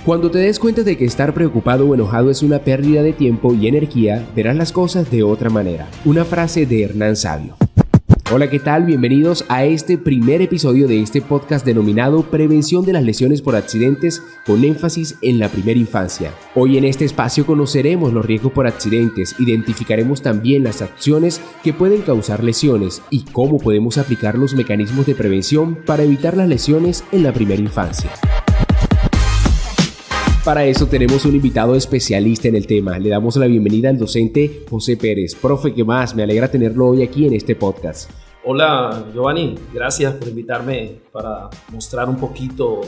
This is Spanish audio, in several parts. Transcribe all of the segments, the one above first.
Cuando te des cuenta de que estar preocupado o enojado es una pérdida de tiempo y energía, verás las cosas de otra manera. Una frase de Hernán Sabio. Hola, ¿qué tal? Bienvenidos a este primer episodio de este podcast denominado Prevención de las lesiones por accidentes, con énfasis en la primera infancia. Hoy en este espacio conoceremos los riesgos por accidentes, identificaremos también las acciones que pueden causar lesiones y cómo podemos aplicar los mecanismos de prevención para evitar las lesiones en la primera infancia. Para eso tenemos un invitado especialista en el tema. Le damos la bienvenida al docente José Pérez. Profe, ¿qué más? Me alegra tenerlo hoy aquí en este podcast. Hola, Giovanni. Gracias por invitarme para mostrar un poquito,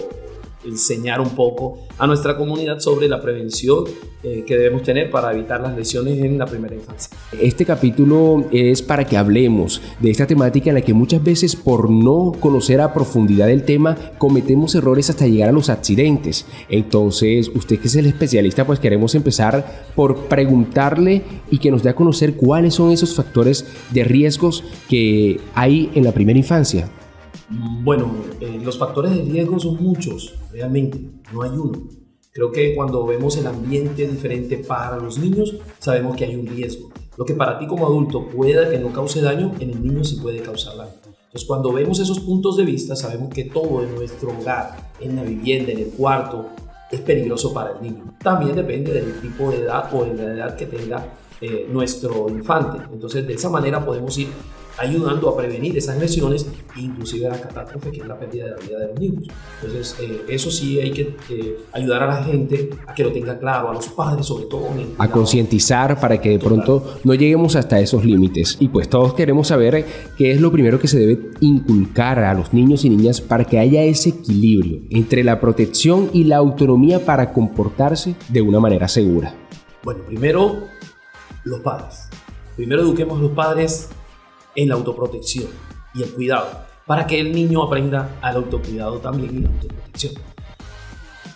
enseñar un poco a nuestra comunidad sobre la prevención que debemos tener para evitar las lesiones en la primera infancia. Este capítulo es para que hablemos de esta temática en la que muchas veces, por no conocer a profundidad el tema, cometemos errores hasta llegar a los accidentes. Entonces, usted que es el especialista, pues queremos empezar por preguntarle y que nos dé a conocer cuáles son esos factores de riesgos que hay en la primera infancia. Bueno, los factores de riesgo son muchos, realmente, no hay uno. Creo que cuando vemos el ambiente diferente para los niños, sabemos que hay un riesgo. Lo que para ti como adulto pueda que no cause daño, en el niño sí puede causar daño. Entonces, cuando vemos esos puntos de vista, sabemos que todo en nuestro hogar, en la vivienda, en el cuarto, es peligroso para el niño. También depende del tipo de edad o de la edad que tenga nuestro infante. Entonces, de esa manera podemos ir ayudando a prevenir esas lesiones, inclusive la catástrofe, que es la pérdida de la vida de los niños. Entonces, eso sí hay que ayudar a la gente a que lo tenga claro, a los padres sobre todo. A concientizar para que de pronto no lleguemos hasta esos límites. Y pues todos queremos saber qué es lo primero que se debe inculcar a los niños y niñas para que haya ese equilibrio entre la protección y la autonomía para comportarse de una manera segura. Bueno, primero, los padres. Primero eduquemos a los padres en la autoprotección y el cuidado, para que el niño aprenda al autocuidado también y la autoprotección.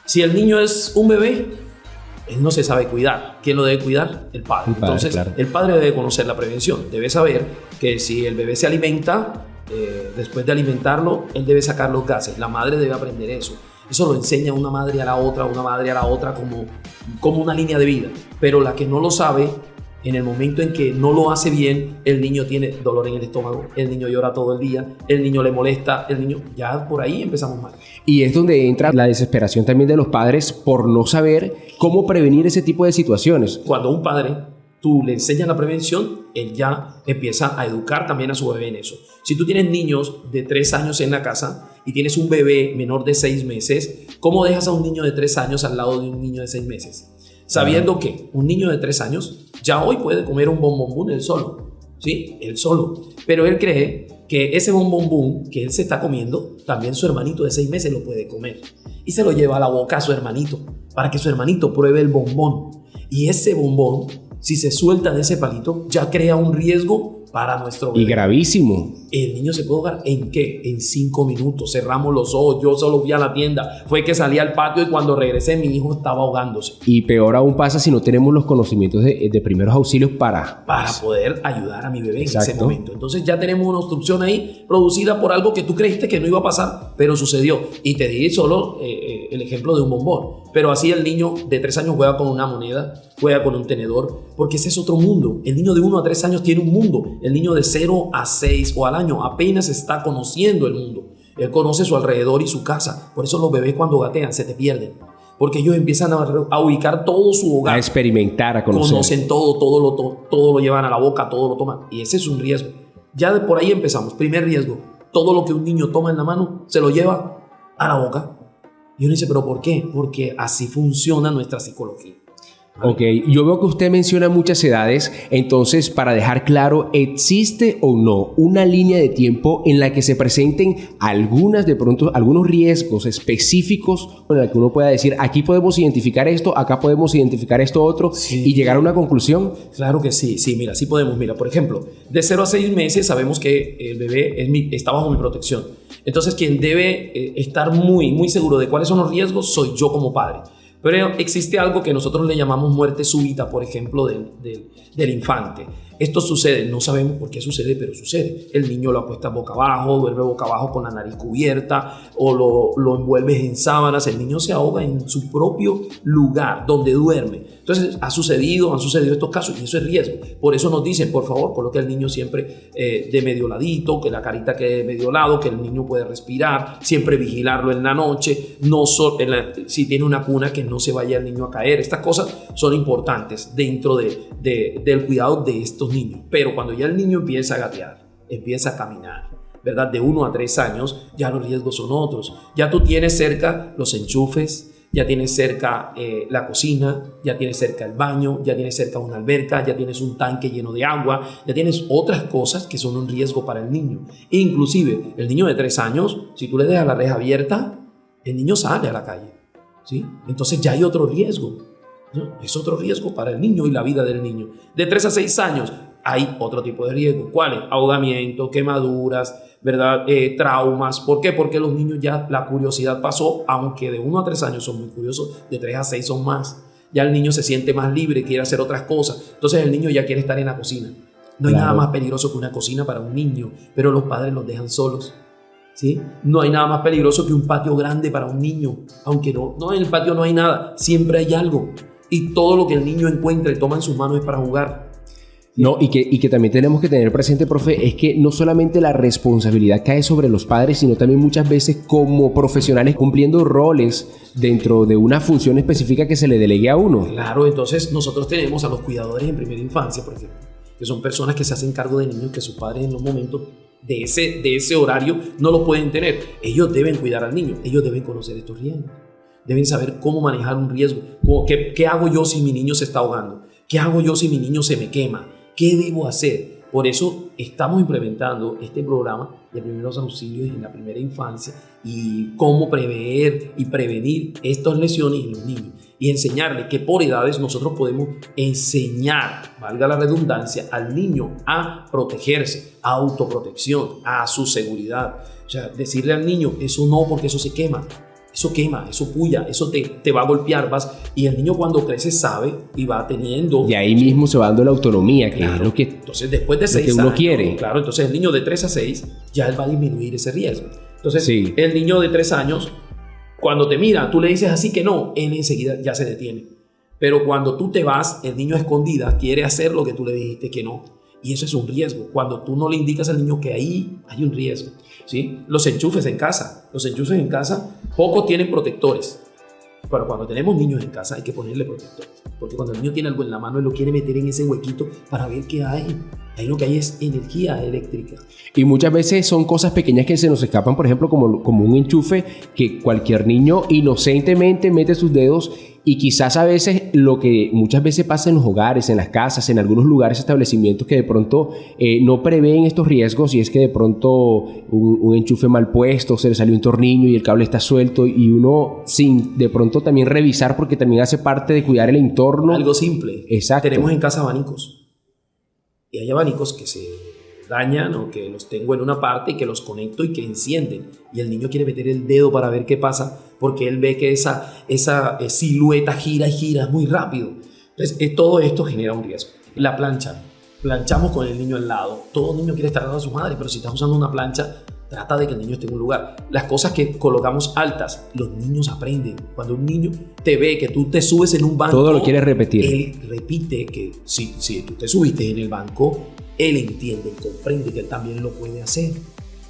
Si el niño es un bebé, él no se sabe cuidar. ¿Quién lo debe cuidar? El padre. Entonces, claro, el padre debe conocer la prevención, debe saber que si el bebé se alimenta, después de alimentarlo, él debe sacar los gases. La madre debe aprender eso. Eso lo enseña una madre a la otra como una línea de vida. Pero la que no lo sabe, en el momento en que no lo hace bien, el niño tiene dolor en el estómago, el niño llora todo el día, el niño le molesta, el niño, ya por ahí empezamos mal. Y es donde entra la desesperación también de los padres por no saber cómo prevenir ese tipo de situaciones. Cuando un padre, tú le enseñas la prevención, él ya empieza a educar también a su bebé en eso. Si tú tienes niños de 3 años en la casa y tienes un bebé menor de 6 meses, ¿cómo dejas a un niño de 3 años al lado de un niño de 6 meses? Sabiendo que un niño de 3 años ya hoy puede comer un bombombón él solo, ¿sí? Él solo. Pero él cree que ese bombombón que él se está comiendo, también su hermanito de 6 meses lo puede comer. Y se lo lleva a la boca a su hermanito, para que su hermanito pruebe el bombón. Y ese bombón, si se suelta de ese palito, ya crea un riesgo para nuestro bebé. Y gravísimo. El niño se puede ahogar ¿en qué? En 5 minutos. Cerramos los ojos. Yo solo fui a la tienda. Fue que salí al patio y cuando regresé mi hijo estaba ahogándose. Y peor aún pasa si no tenemos los conocimientos de primeros auxilios para poder ayudar a mi bebé. Exacto. En ese momento. Entonces ya tenemos una obstrucción ahí producida por algo que tú creíste que no iba a pasar, pero sucedió. Y te di solo el ejemplo de un bombón. Pero así el niño de 3 años juega con una moneda, juega con un tenedor, porque ese es otro mundo. El niño de 1 a 3 años tiene un mundo. El niño de 0 a 6 o al año apenas está conociendo el mundo. Él conoce su alrededor y su casa. Por eso los bebés cuando gatean se te pierden. Porque ellos empiezan a ubicar todo su hogar. A experimentar, a conocer. Conocen todo lo llevan a la boca, todo lo toman. Y ese es un riesgo. Ya de por ahí empezamos. Primer riesgo. Todo lo que un niño toma en la mano se lo lleva a la boca. Y uno dice, ¿pero por qué? Porque así funciona nuestra psicología. Ok, yo veo que usted menciona muchas edades, entonces para dejar claro, ¿existe o no una línea de tiempo en la que se presenten algunos riesgos específicos en la que uno pueda decir, aquí podemos identificar esto, acá podemos identificar esto otro, sí, y llegar a una conclusión? Claro que sí, mira, sí podemos. Mira, por ejemplo, de 0 a 6 meses sabemos que el bebé está bajo mi protección. Entonces quien debe estar muy, muy seguro de cuáles son los riesgos soy yo como padre. Pero existe algo que nosotros le llamamos muerte súbita, por ejemplo, del infante. Esto sucede, no sabemos por qué sucede, pero sucede. El niño lo acuesta boca abajo, duerme boca abajo con la nariz cubierta, o lo envuelves en sábanas. El niño se ahoga en su propio lugar donde duerme. Entonces han sucedido estos casos y eso es riesgo. Por eso nos dicen, por favor, coloque al niño siempre de medio ladito, que la carita quede de medio lado, que el niño puede respirar, siempre vigilarlo en la noche, si tiene una cuna, que no se vaya el niño a caer. Estas cosas son importantes dentro del cuidado de estos niños. Pero cuando ya el niño empieza a gatear, empieza a caminar, ¿verdad? De 1 a 3 años, ya los riesgos son otros. Ya tú tienes cerca los enchufes, ya tienes cerca la cocina, ya tienes cerca el baño, ya tienes cerca una alberca, ya tienes un tanque lleno de agua, ya tienes otras cosas que son un riesgo para el niño. Inclusive, el niño de 3 años, si tú le dejas la reja abierta, el niño sale a la calle, ¿sí? Entonces ya hay otro riesgo, ¿no? Es otro riesgo para el niño y la vida del niño. De 3 a 6 años hay otro tipo de riesgo. ¿Cuáles? Ahogamiento, quemaduras, ¿verdad? Traumas. ¿Por qué? Porque los niños ya la curiosidad pasó, aunque de 1 a 3 años son muy curiosos, de 3 a 6 son más. Ya el niño se siente más libre, quiere hacer otras cosas. Entonces el niño ya quiere estar en la cocina. No hay nada más peligroso que una cocina para un niño, pero los padres los dejan solos, ¿sí? No hay nada más peligroso que un patio grande para un niño, aunque no, en el patio no hay nada, siempre hay algo. Y todo lo que el niño encuentra y toma en sus manos es para jugar. No, y que también tenemos que tener presente, profe, es que no solamente la responsabilidad cae sobre los padres, sino también muchas veces como profesionales cumpliendo roles dentro de una función específica que se le delegue a uno. Claro, entonces nosotros tenemos a los cuidadores en primera infancia, por ejemplo, que son personas que se hacen cargo de niños que sus padres en los momentos de ese horario no lo pueden tener. Ellos deben cuidar al niño, ellos deben conocer estos riesgos, deben saber cómo manejar un riesgo. ¿Qué hago yo si mi niño se está ahogando? ¿Qué hago yo si mi niño se me quema? ¿Qué debo hacer? Por eso estamos implementando este programa de primeros auxilios en la primera infancia y cómo prever y prevenir estas lesiones en los niños y enseñarle que por edades nosotros podemos enseñar, valga la redundancia, al niño a protegerse, a autoprotección, a su seguridad. O sea, decirle al niño, eso no, porque eso se quema. Eso quema, eso puya, eso te va a golpear, y el niño cuando crece sabe y va teniendo... Y ahí mismo se va dando la autonomía, que claro, es lo que, entonces después de 6 que uno años, quiere. Claro, entonces el niño de 3 a 6 ya él va a disminuir ese riesgo. Entonces sí. El niño de 3 años, cuando te mira, tú le dices así que no, él enseguida ya se detiene. Pero cuando tú te vas, el niño a escondidas quiere hacer lo que tú le dijiste que no. Y eso es un riesgo. Cuando tú no le indicas al niño que ahí hay un riesgo, ¿sí? Los enchufes en casa, pocos tienen protectores. Pero cuando tenemos niños en casa hay que ponerle protectores. Porque cuando el niño tiene algo en la mano, él lo quiere meter en ese huequito para ver qué hay. Ahí lo que hay es energía eléctrica. Y muchas veces son cosas pequeñas que se nos escapan, por ejemplo, como un enchufe que cualquier niño inocentemente mete sus dedos. Y quizás a veces lo que muchas veces pasa en los hogares, en las casas, en algunos lugares, establecimientos que de pronto no prevén estos riesgos, y es que de pronto un enchufe mal puesto, se le salió un tornillo y el cable está suelto, y uno sin de pronto también revisar, porque también hace parte de cuidar el entorno. Algo simple. Exacto. Tenemos en casa abanicos. Y hay abanicos que se dañan o que los tengo en una parte y que los conecto y que encienden. Y el niño quiere meter el dedo para ver qué pasa porque él ve que esa silueta gira y gira muy rápido. Entonces, todo esto genera un riesgo. La plancha. Planchamos con el niño al lado. Todo niño quiere estar al lado de su madre, pero si estás usando una plancha, trata de que el niño esté en un lugar. Las cosas que colocamos altas, los niños aprenden. Cuando un niño te ve que tú te subes en un banco, todo lo quiere repetir. Él repite que si tú te subiste en el banco, él entiende y comprende que él también lo puede hacer.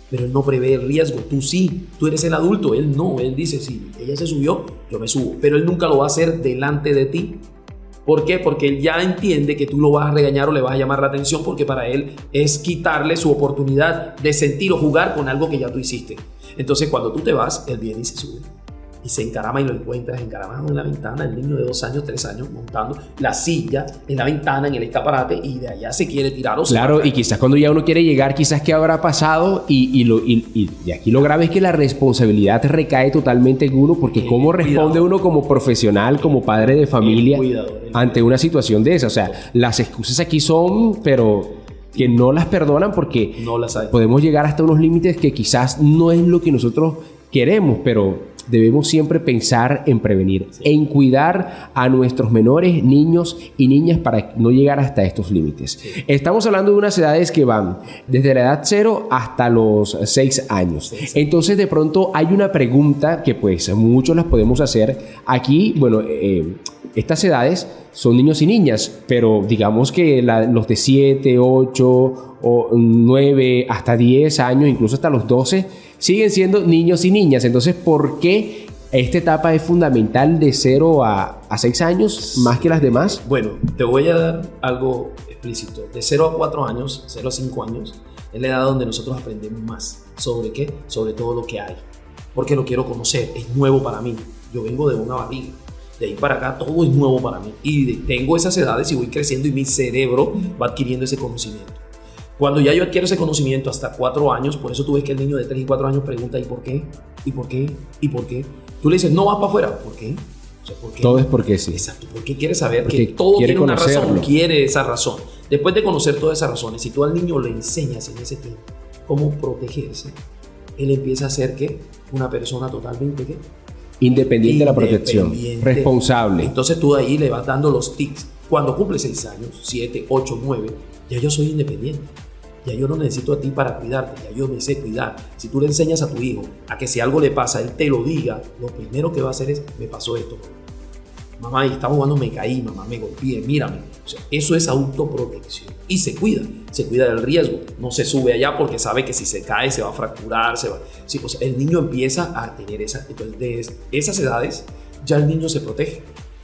Pero él no prevé el riesgo. Tú sí, tú eres el adulto. Él no. Él dice, si ella se subió, yo me subo. Pero él nunca lo va a hacer delante de ti. ¿Por qué? Porque él ya entiende que tú lo vas a regañar o le vas a llamar la atención, porque para él es quitarle su oportunidad de sentir o jugar con algo que ya tú hiciste. Entonces cuando tú te vas, él viene y se sube y se encarama y lo encuentras encaramado en la ventana, el niño de 2 años, 3 años montando la silla en la ventana, en el escaparate, y de allá se quiere tirar o claro, y quizás cuando ya uno quiere llegar, quizás qué habrá pasado, y aquí lo grave es que la responsabilidad recae totalmente en uno, porque cómo responde uno como profesional, como padre de familia ante una situación de esa. O sea, las excusas aquí son, pero que no las perdonan, porque no las hay. Podemos llegar hasta unos límites que quizás no es lo que nosotros queremos, pero debemos siempre pensar en prevenir, en cuidar a nuestros menores, niños y niñas para no llegar hasta estos límites. Estamos hablando de unas edades que van desde la edad 0 hasta los 6 años. Entonces, de pronto hay una pregunta que pues muchos las podemos hacer. Aquí, bueno, estas edades son niños y niñas, pero digamos que los de 7, 8 o 9 hasta 10 años, incluso hasta los 12, siguen siendo niños y niñas. Entonces, ¿por qué esta etapa es fundamental de 0 a 6 años más que las demás? Bueno, te voy a dar algo explícito. De 0 a 4 años, 0 a 5 años, es la edad donde nosotros aprendemos más. ¿Sobre qué? Sobre todo lo que hay. Porque lo quiero conocer, es nuevo para mí. Yo vengo de una barriga. De ahí para acá todo es nuevo para mí. Y tengo esas edades y voy creciendo y mi cerebro va adquiriendo ese conocimiento. Cuando ya yo adquiero ese conocimiento hasta 4 años, por eso tú ves que el niño de 3 y 4 años pregunta ¿y por qué? ¿Y por qué? ¿Y por qué? Tú le dices, no vas para afuera. ¿Por qué? O sea, ¿por qué? Todo es porque sí. Exacto, porque quiere saber porque que todo tiene una conocerlo. razón, quiere esa razón. Después de conocer todas esas razones, si tú al niño le enseñas en ese tiempo cómo protegerse, él empieza a ser ¿qué? Una persona totalmente ¿qué? Independiente de la protección, responsable. Entonces tú ahí le vas dando los tics. Cuando cumple 6 años, 7, 8, 9, ya yo soy independiente. Ya yo no necesito a ti para cuidarte, ya yo me sé cuidar. Si tú le enseñas a tu hijo a que si algo le pasa, él te lo diga, lo primero que va a hacer es, me pasó esto. Mamá, estaba jugando, me caí, mamá, me golpeé, mírame. O sea, eso es autoprotección. Y se cuida del riesgo. No se sube allá porque sabe que si se cae se va a fracturar, Sí, o sea, el niño empieza a tener entonces de esas edades, ya el niño se protege.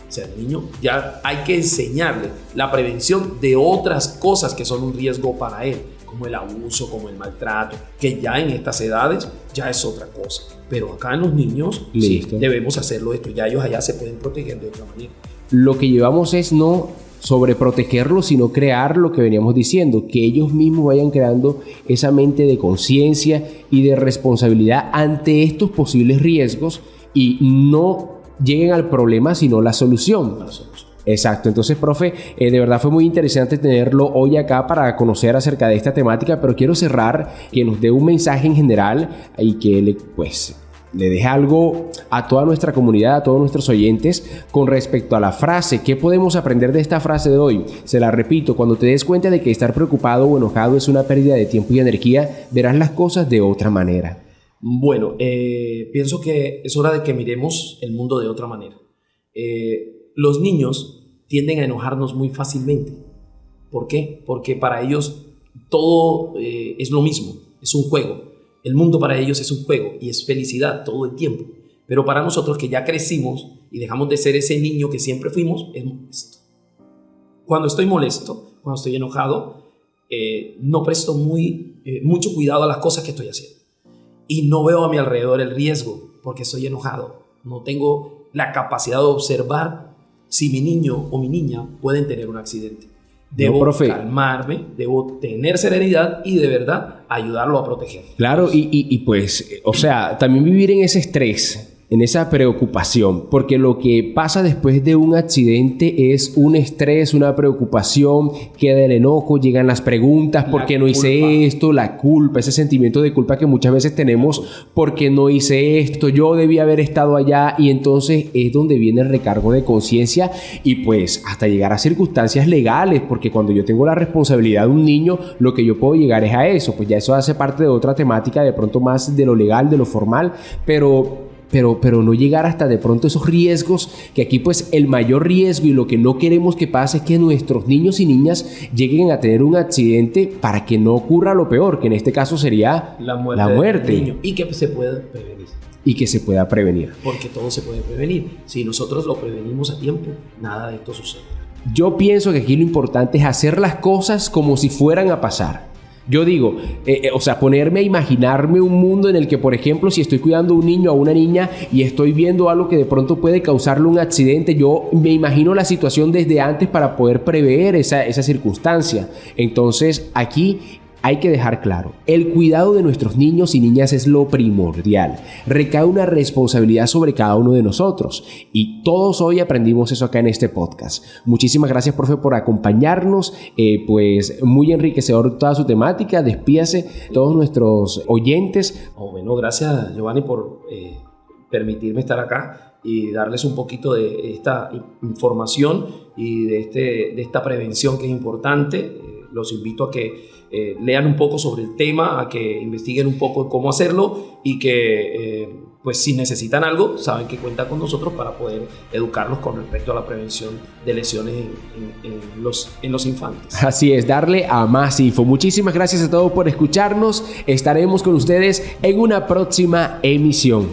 O sea, el niño ya hay que enseñarle la prevención de otras cosas que son un riesgo para él, como el abuso, como el maltrato, que ya en estas edades ya es otra cosa. Pero acá en los niños sí, debemos hacerlo esto, ya ellos allá se pueden proteger de otra manera. Lo que llevamos es no sobreprotegerlos, sino crear lo que veníamos diciendo, que ellos mismos vayan creando esa mente de conciencia y de responsabilidad ante estos posibles riesgos y no lleguen al problema, sino la solución. Exacto, entonces, profe, de verdad fue muy interesante tenerlo hoy acá para conocer acerca de esta temática, pero quiero cerrar, que nos dé un mensaje en general y que le deje algo a toda nuestra comunidad, a todos nuestros oyentes con respecto a la frase. ¿Qué podemos aprender de esta frase de hoy? Se la repito, cuando te des cuenta de que estar preocupado o enojado es una pérdida de tiempo y energía, verás las cosas de otra manera. Bueno, pienso que es hora de que miremos el mundo de otra manera. Los niños tienden a enojarnos muy fácilmente. ¿Por qué? Porque para ellos todo es lo mismo, es un juego. El mundo para ellos es un juego y es felicidad todo el tiempo. Pero para nosotros que ya crecimos y dejamos de ser ese niño que siempre fuimos, es molesto. Cuando estoy molesto, cuando estoy enojado, no presto mucho cuidado a las cosas que estoy haciendo. Y no veo a mi alrededor el riesgo porque estoy enojado. No tengo la capacidad de observar si mi niño o mi niña pueden tener un accidente. Debo calmarme, debo tener serenidad y de verdad ayudarlo a proteger. Claro, y pues, o sea, también vivir en ese estrés, en esa preocupación, porque lo que pasa después de un accidente es un estrés, una preocupación, queda el enojo, llegan las preguntas, ¿por qué no hice esto? La culpa, ese sentimiento de culpa que muchas veces tenemos, ¿por qué no hice esto? Yo debía haber estado allá, y entonces es donde viene el recargo de conciencia y pues hasta llegar a circunstancias legales, porque cuando yo tengo la responsabilidad de un niño, lo que yo puedo llegar es a eso, pues ya eso hace parte de otra temática, de pronto más de lo legal, de lo formal, pero no llegar hasta de pronto esos riesgos, que aquí pues el mayor riesgo y lo que no queremos que pase es que nuestros niños y niñas lleguen a tener un accidente para que no ocurra lo peor, que en este caso sería la muerte. Del niño, y que se pueda prevenir. Y que se pueda prevenir. Porque todo se puede prevenir. Si nosotros lo prevenimos a tiempo, nada de esto sucede. Yo pienso que aquí lo importante es hacer las cosas como si fueran a pasar. Yo digo, o sea, ponerme a imaginarme un mundo en el que, por ejemplo, si estoy cuidando a un niño o a una niña y estoy viendo algo que de pronto puede causarle un accidente, yo me imagino la situación desde antes para poder prever esa circunstancia. Entonces, aquí hay que dejar claro, el cuidado de nuestros niños y niñas es lo primordial. Recae una responsabilidad sobre cada uno de nosotros y todos hoy aprendimos eso acá en este podcast. Muchísimas gracias, profe, por acompañarnos. Pues muy enriquecedor toda su temática. Despídase todos nuestros oyentes. Bueno, gracias, Giovanni, por permitirme estar acá y darles un poquito de esta información y de esta prevención que es importante. Los invito a que lean un poco sobre el tema, a que investiguen un poco cómo hacerlo y que pues si necesitan algo, saben que cuentan con nosotros para poder educarlos con respecto a la prevención de lesiones en los infantes. Así es, darle a más info. Muchísimas gracias a todos por escucharnos. Estaremos con ustedes en una próxima emisión.